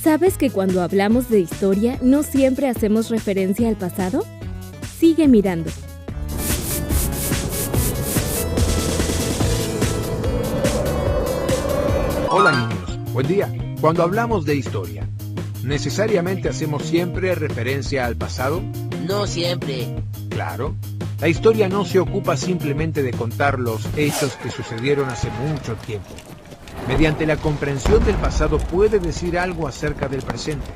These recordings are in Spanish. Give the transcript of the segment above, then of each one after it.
¿Sabes que cuando hablamos de historia no siempre hacemos referencia al pasado? Sigue mirando. Hola niños, buen día. Cuando hablamos de historia, ¿necesariamente hacemos siempre referencia al pasado? No siempre. Claro. La historia no se ocupa simplemente de contar los hechos que sucedieron hace mucho tiempo. Mediante la comprensión del pasado puede decir algo acerca del presente.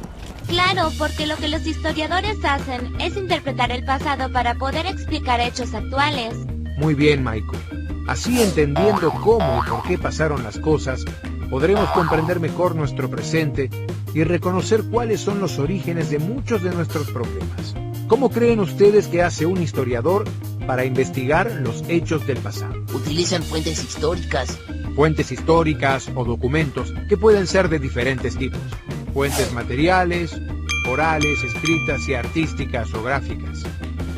Claro, porque lo que los historiadores hacen es interpretar el pasado para poder explicar hechos actuales. Muy bien, Michael. Así, entendiendo cómo y por qué pasaron las cosas, podremos comprender mejor nuestro presente y reconocer cuáles son los orígenes de muchos de nuestros problemas. ¿Cómo creen ustedes que hace un historiador para investigar los hechos del pasado? Utilizan fuentes históricas. Fuentes históricas o documentos que pueden ser de diferentes tipos. Fuentes materiales, orales, escritas y artísticas o gráficas.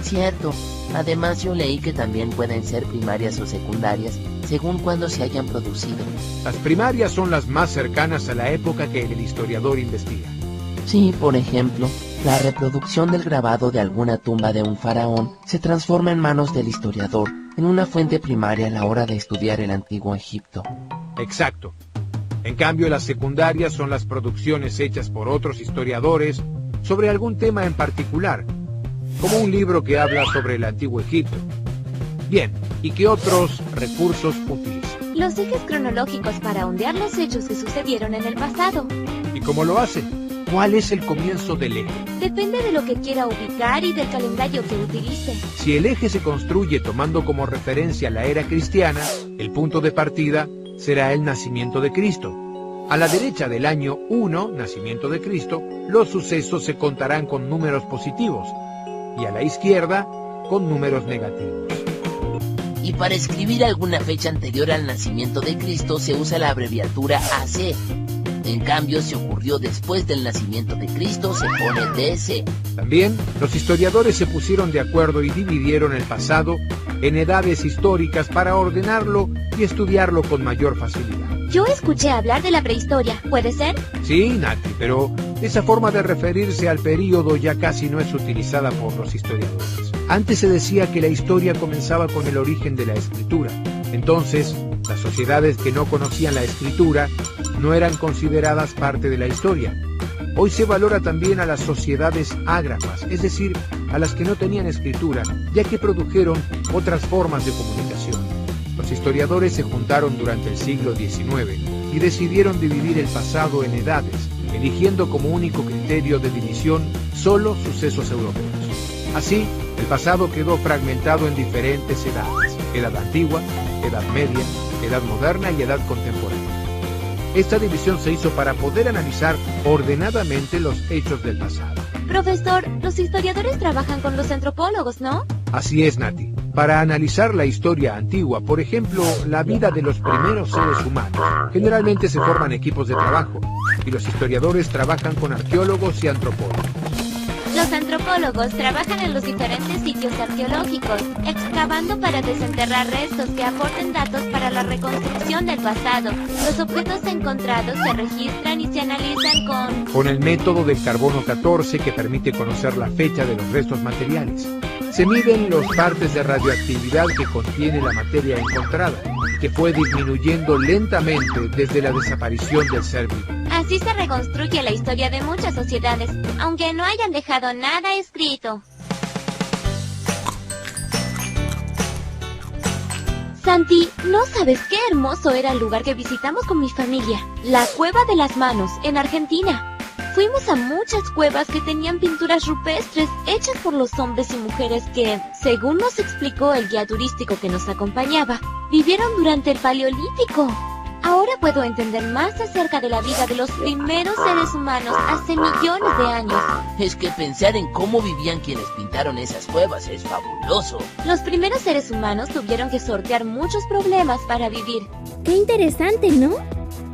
Cierto. Además yo leí que también pueden ser primarias o secundarias, según cuándo se hayan producido. Las primarias son las más cercanas a la época que el historiador investiga. Sí, por ejemplo, la reproducción del grabado de alguna tumba de un faraón se transforma en manos del historiador en una fuente primaria a la hora de estudiar el antiguo Egipto. Exacto. En cambio, las secundarias son las producciones hechas por otros historiadores sobre algún tema en particular, como un libro que habla sobre el antiguo Egipto. Bien, ¿y qué otros recursos utilizan? Los ejes cronológicos para ondear los hechos que sucedieron en el pasado. ¿Y cómo lo hacen? ¿Cuál es el comienzo del eje? Depende de lo que quiera ubicar y del calendario que utilice. Si el eje se construye tomando como referencia la era cristiana, el punto de partida será el nacimiento de Cristo. A la derecha del año 1, nacimiento de Cristo, los sucesos se contarán con números positivos y a la izquierda con números negativos. Y para escribir alguna fecha anterior al nacimiento de Cristo se usa la abreviatura AC. En cambio, si ocurrió después del nacimiento de Cristo, se pone DC. También, los historiadores se pusieron de acuerdo y dividieron el pasado en edades históricas para ordenarlo y estudiarlo con mayor facilidad. Yo escuché hablar de la prehistoria, ¿puede ser? Sí, Nati, pero esa forma de referirse al período ya casi no es utilizada por los historiadores. Antes se decía que la historia comenzaba con el origen de la escritura. Entonces, las sociedades que no conocían la escritura no eran consideradas parte de la historia. Hoy se valora también a las sociedades ágrafas, es decir, a las que no tenían escritura, ya que produjeron otras formas de comunicación. Los historiadores se juntaron durante el siglo XIX y decidieron dividir el pasado en edades, eligiendo como único criterio de división solo sucesos europeos. Así, el pasado quedó fragmentado en diferentes edades: edad antigua, edad media, edad moderna y edad contemporánea. Esta división se hizo para poder analizar ordenadamente los hechos del pasado. Profesor, los historiadores trabajan con los antropólogos, ¿no? Así es, Nati. Para analizar la historia antigua, por ejemplo, la vida de los primeros seres humanos, generalmente se forman equipos de trabajo, y los historiadores trabajan con arqueólogos y antropólogos. Los antropólogos trabajan en los diferentes sitios arqueológicos, excavando para desenterrar restos que aporten datos para la reconstrucción del pasado. Los objetos encontrados se registran y se analizan con el método del carbono 14, que permite conocer la fecha de los restos materiales. Se miden los partes de radioactividad que contiene la materia encontrada, que fue disminuyendo lentamente desde la desaparición del ser vivo. Así se reconstruye la historia de muchas sociedades, aunque no hayan dejado nada escrito. Santi, ¿no sabes qué hermoso era el lugar que visitamos con mi familia? La Cueva de las Manos, en Argentina. Fuimos a muchas cuevas que tenían pinturas rupestres hechas por los hombres y mujeres que, según nos explicó el guía turístico que nos acompañaba, vivieron durante el Paleolítico. Ahora puedo entender más acerca de la vida de los primeros seres humanos hace millones de años. Es que pensar en cómo vivían quienes pintaron esas cuevas es fabuloso. Los primeros seres humanos tuvieron que sortear muchos problemas para vivir. ¡Qué interesante!, ¿no?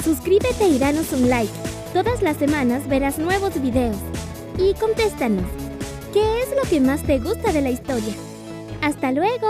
Suscríbete y danos un like. Todas las semanas verás nuevos videos. Y contéstanos, ¿qué es lo que más te gusta de la historia? ¡Hasta luego!